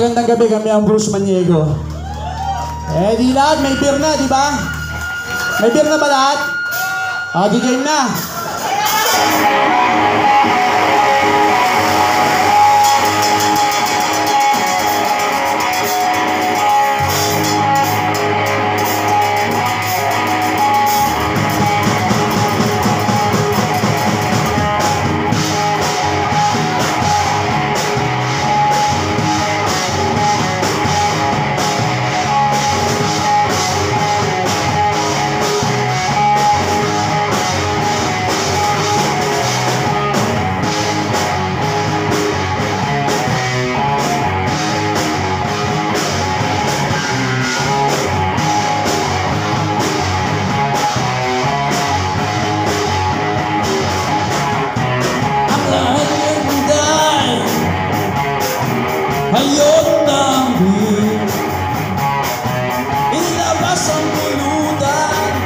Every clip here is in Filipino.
magandang gabi, kami ang Bruce Maniego. Di lahat, may beer na, di ba? May beer na ba lahat? Di game na. Ngayon namin ilabas ang pulutan,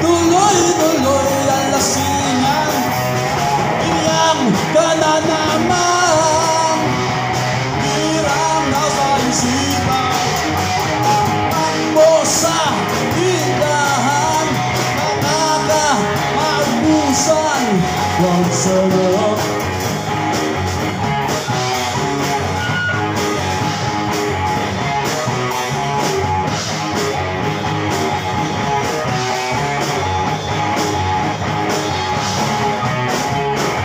tuloy-tuloy ang lasingan, iyang ka na naman, hirang nasa isipan, takbo sa tindahan, nakaka-maubusan, huwag sarap.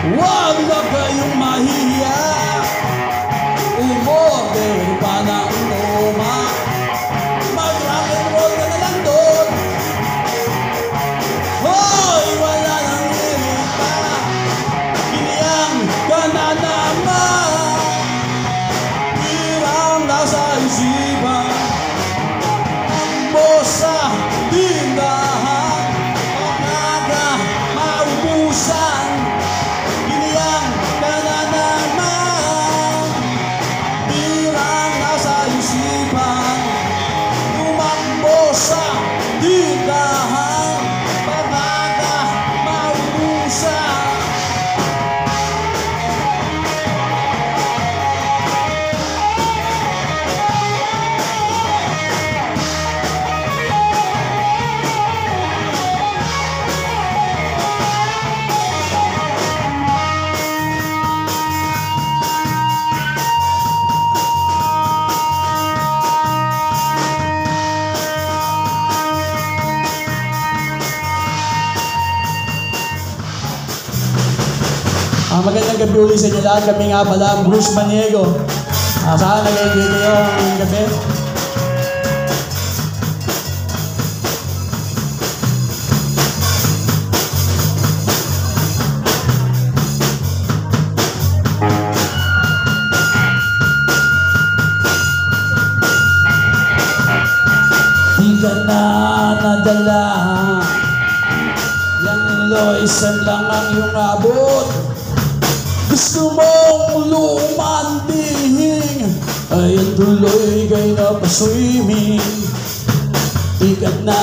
Huwag na kayong mahiya, umorder pa na umoma, mag-rock and roll ka na lang doon. Hoy, wala nang irita, kiniyang ka na naman, hirang nasa isipan, takbo sa tindahan, pagkaga maubusan. Magandang gabi ulit sa inyo lahat. Kami nga pala ang Bruce Maniego. Sana nag-enjoy kayo ngayong gabi. Di ka na nadala, yang Loisan lang ang iyong abot. Gusto mong lumanding, ayan tuloy kay napaswimming. Di ka na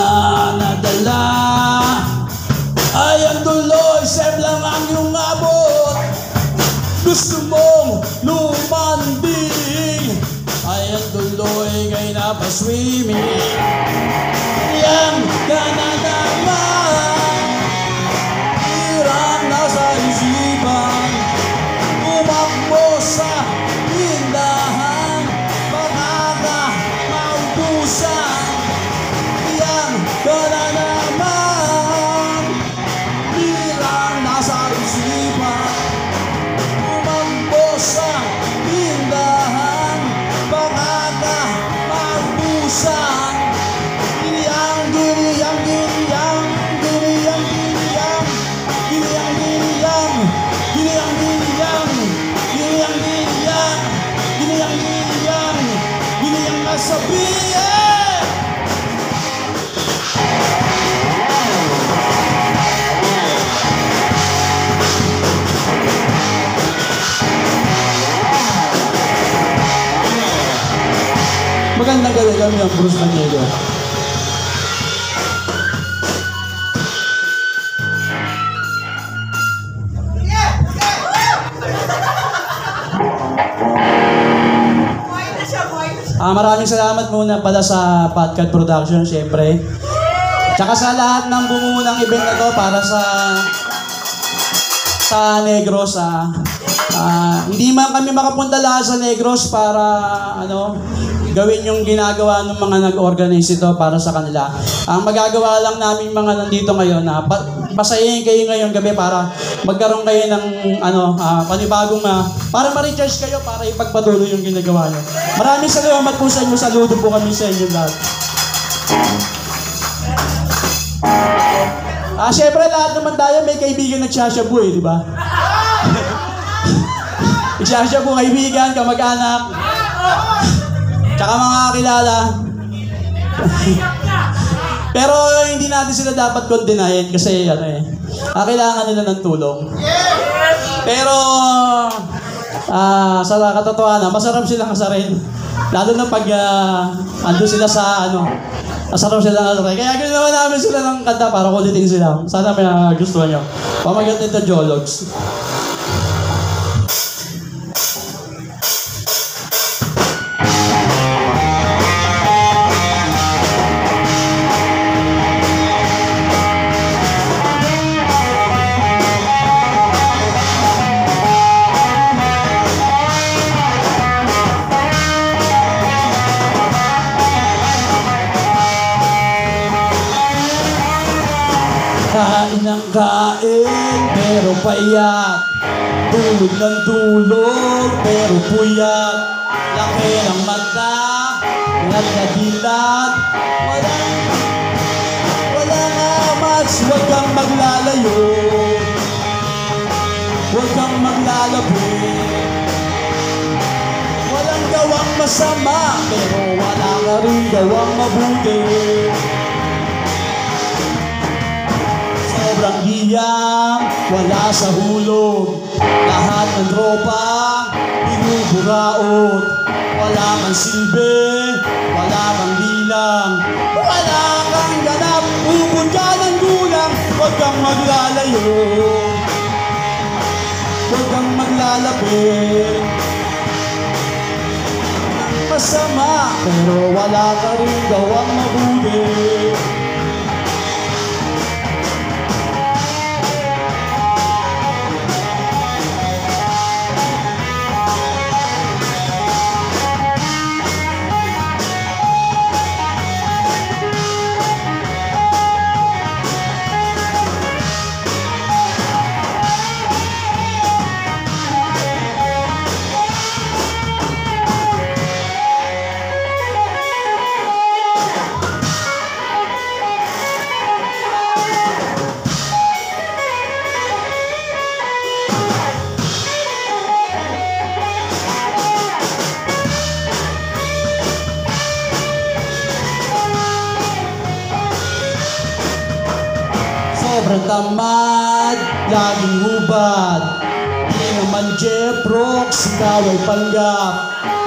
nadala, ayan tuloy, same lang ang iyong abot. Gusto mong lumanding, ayan tuloy kay napaswimming. Ayan ka na naman, hirang nasa isipan, tumakbo sa tindahan, baka maubusan. Yan ka na naman, hirang nasa isipan, tumakbo sa tindahan, baka maubusan. Sabihin! Magandang gabi, kami ang Bruce Maniego. Maraming salamat muna pala sa Podcast Production, syempre. Tsaka sa lahat ng bumuo ng event na to para sa Negros. Hindi man kami makapunta lahat sa Negros para gawin yung ginagawa ng mga nag-organize ito para sa kanila. Ang magagawa lang namin mga nandito ngayon na pasayahin kayo ngayong gabi para magkaroon kayo ng panibagong para ma-recharge kayo para ipagpatuloy yung ginagawa nyo. Maraming salamat po sa inyo. Saludo po kami sa inyo lahat. Syempre lahat naman tayo may kaibigan nagsasyabu di ba? Nagsasyabu, kaibigan, kamag-anak, tsaka mga kilala. Pero hindi natin sila dapat kondenahin kasi kailangan nila ng tulong. Pero sa katotohanan, masarap silang asarin. Lalo na pag ando sila sa masarap silang asarin. Kaya ginawa namin sila ng kanta para kulitin sila. Sana may gusto nyo. Pamagat nito, Jologs. Kain ng kain, pero payat. Tulog ng tulog, pero puyat. Laki ng mata, dilat na dilat. Walang amats, huwag kang maglalayo. Huwag kang maglalabit. Walang gawang masama, pero wala ka rin gawang mabuti. Sobrang hiyang, wala sa hulog. Lahat ng tropa, binuburaot. Wala kang silbi, wala kang bilang. Wala kang ganap, upod ka ng gulang. Huwag kang maglalayo, huwag kang maglalapit. Masama, pero wala ka rin gawang mabuti. Sobrang tamad, laging hubad. Di naman Jeff Rocks, ikaw ay panggap.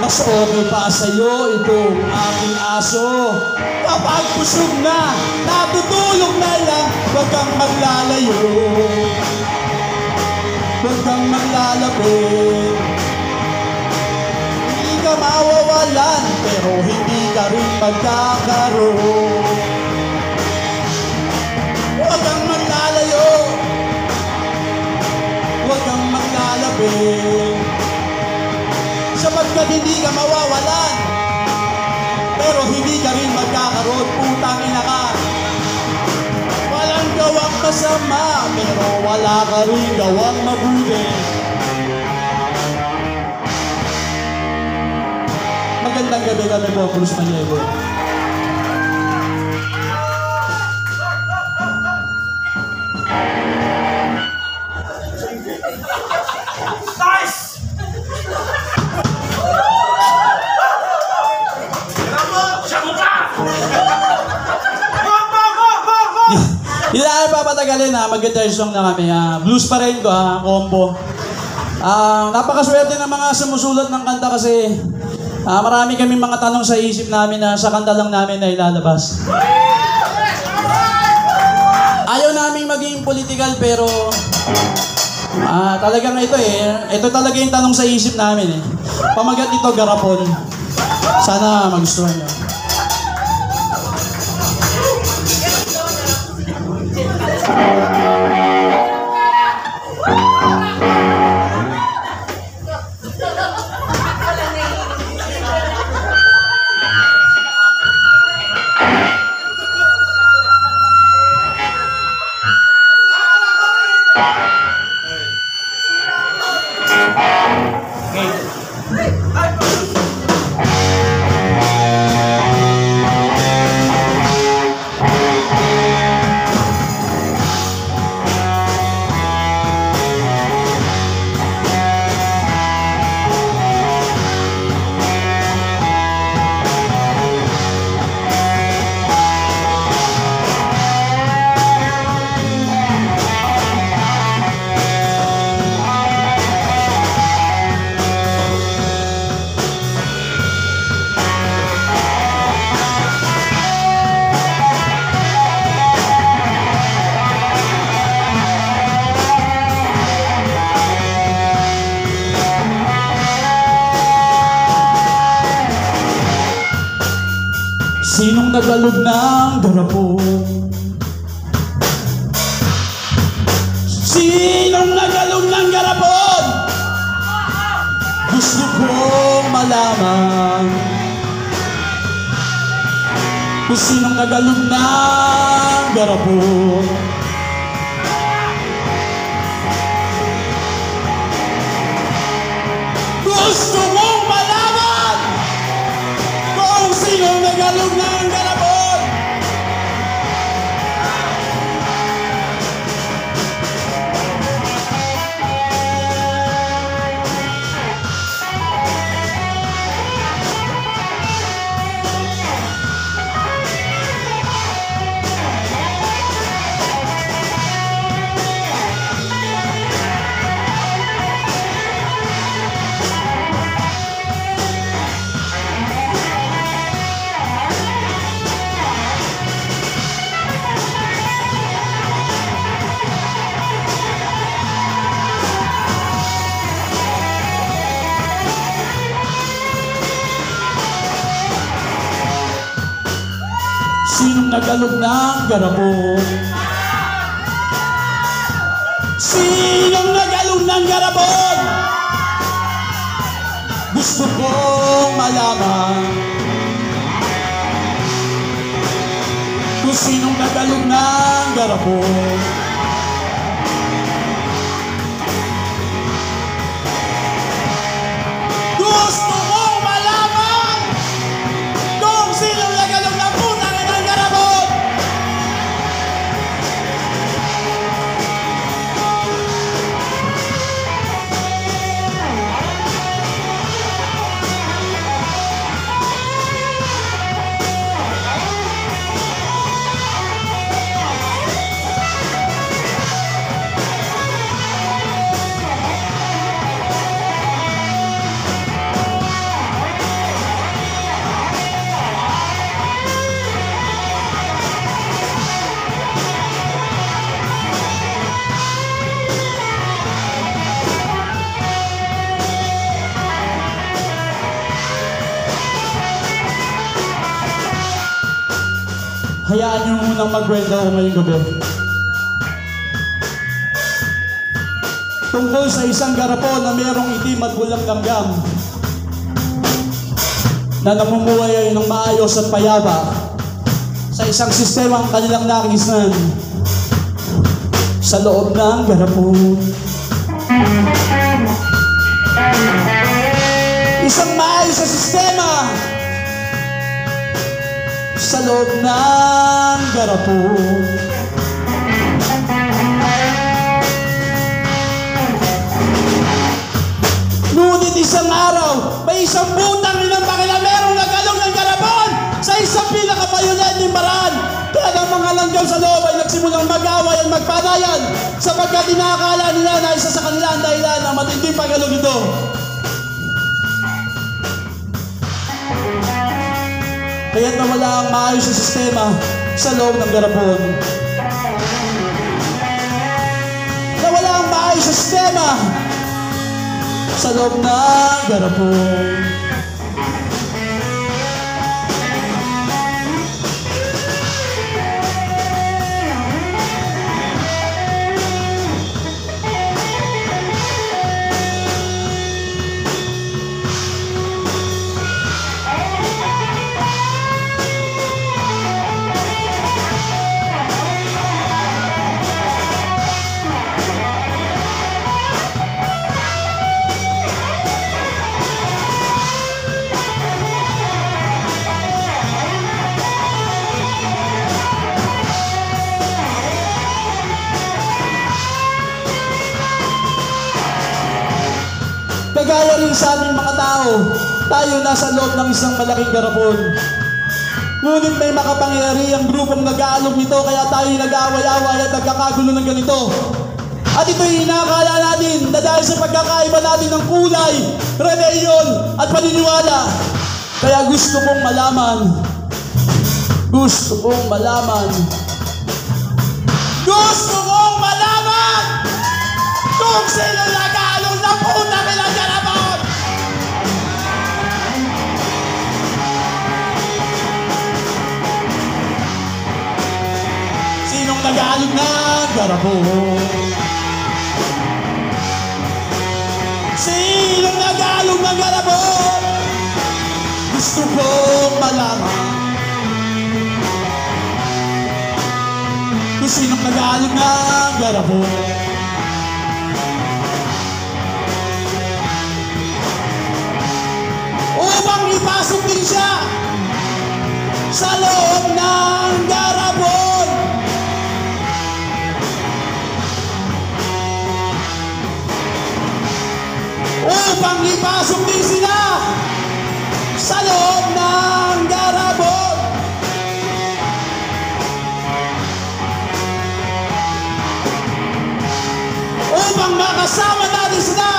Mas okay pa sa'yo itong aking aso. Kapag busog na, natutulog na lang. Huwag kang maglalayo, huwag kang maglalapit. Hindi ka mawawalan, pero hindi ka rin magkakaroon. Huwag kang maglalayo, huwag kang maglalapit. Sapagkat hindi ka mawawalan, pero hindi ka rin magkakaroon. Putang ina ka. Walang gawang masama, pero wala ka rin gawang mabuti. Magandang gabi kami po, Cruz Maniego. Hindi na kayo papatagalin mag-guitar song na kami. Blues pa rin ko combo. Napakaswerte ng mga sumusulat ng kanta kasi marami kami mga tanong sa isip namin na sa kanta lang namin na ilalabas. Ayaw naming maging political pero talagang ito talaga yung tanong sa isip namin Pamagat nito, garapon. Sana magustuhan nyo. Sinong nagalog ng garapon? Sinong nagalog ng garapon? Gusto kong malaman kung sinong nagalog ng garapon. Gusto mong malaman kung sinong nagalog ng garapon. Sinong nagalog ng garapon? Sinong nagalog ng garapon? Gusto kong malaman kung sinong nagalog ng garapon. Gusto mong malaman kung sinong nagalog ng putang ng garapon. Hayaan niyo munang magkwento ko ngayong gabi tungkol sa isang garapon na mayroong itim at bulang gamgam na namumuhay ng maayos at payapa sa isang sistemang kanilang nakigisnan sa loob ng garapon. Isang maayos sa sistema sa loob ng garapon. Ngunit isang araw, may isang putang inang pakilamerong nagalog ng garapon sa isang pinaka-violenteng paraan. Kaya ang mga langgam sa loob ay nagsimulang mag-away at magpanayan sapagkat inakala nila na isa sa kanila ang dahilan ng matinding paggalog ito. Kaya't nawala ang maayos na sistema sa loob ng garapon. Nawala ang maayos na sistema sa loob ng garapon. Kagaya rin sa aming mga tao, tayo nasa loob ng isang malaking garapon. Ngunit may makapangyarihang grupong nag-aalok nito, kaya tayo nag-aaway-away at nagkakagulo ng ganito. At ito'y inakala natin na dahil sa pagkakaiba natin ng kulay, reliyon at paniniwala. Kaya gusto kong malaman kung sino nag-aalok ng puta bilang garapon! Sinong nag-aalok ng garapon? Sinong nag-aalok ng garapon? Gusto kong malaman kung sinong nag-aalok ng garapon. Upang ipasok din siya sa loob ng garapon. Upang ipasok din sila sa loob ng garapon. Upang makasama natin sila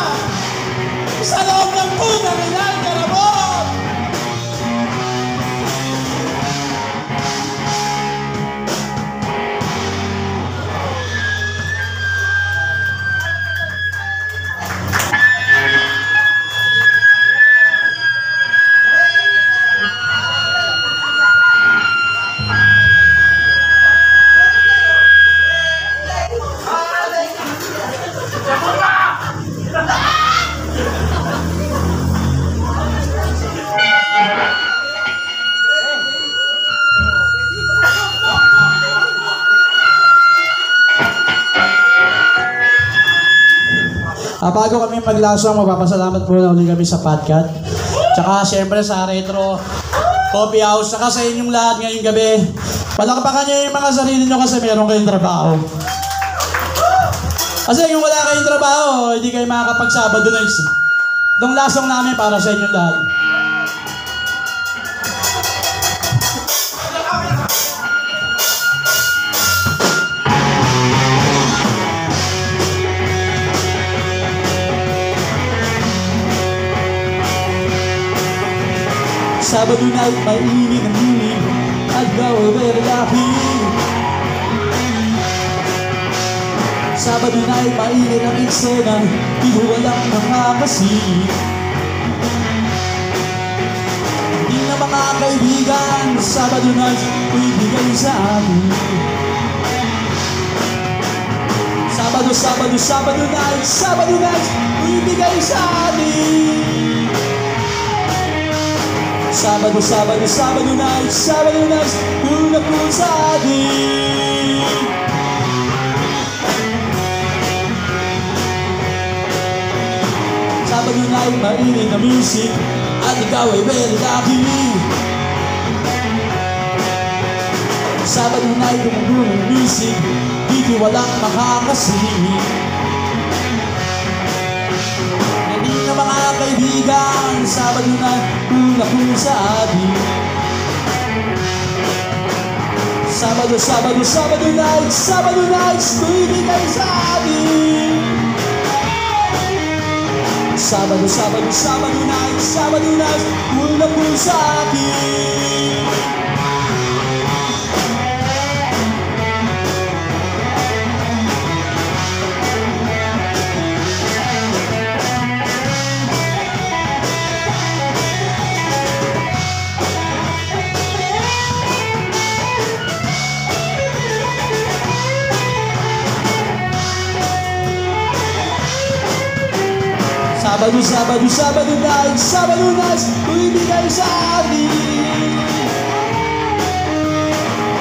sa loob ng punang ilang garapon. Bago kami maglasong, magpapasalamat po na ulit kami sa Patcat. Tsaka siyempre sa Retro Coffee House. Tsaka sa inyong lahat ngayong gabi. Palakpakan niyo yung mga sarili niyo kasi meron kayong trabaho. Kasi kung wala kayong trabaho, hindi kayo makakapag-Sabado nights. Itong lasong namin para sa inyong lahat. Sabado night, mainit ang hilig at gawin lalaki. Sabado night, mainit ang eksena, di walang makakasing. Hindi na mga kaibigan, Sabado night, ibigay sa amin. Sabado night, ibigay sa amin. Sabado night, tulad ko sa atin. Sabado night, mainit na music at ikaw ay very lucky. Sabado night, tumugulo ng music, dito walang makakasing. Hindi na mga kaibigan, Sabado night, tulad ko sa atin. Sabado night, ibigay sa atin. Sabado night, tulad ko sa atin. Sabado night, ibigay sa atin.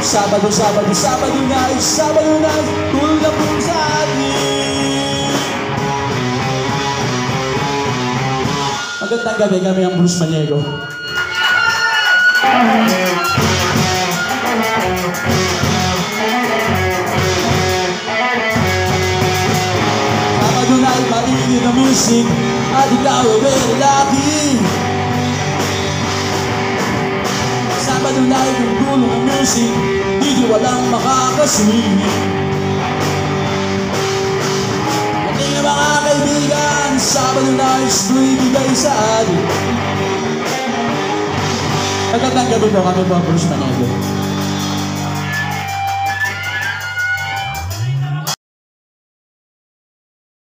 Sabado night, tulad po sa atin. Magandang gabi, kami ang Bruce Maniego. Sabado night, mainit na music at ikaw ay very lucky. Sabado night yung dulo ng music, dito walang makakasing. Pati nga mga kaibigan, Sabado night bibigay sa atin. Magandang gabi po, kami po Bruce Manego.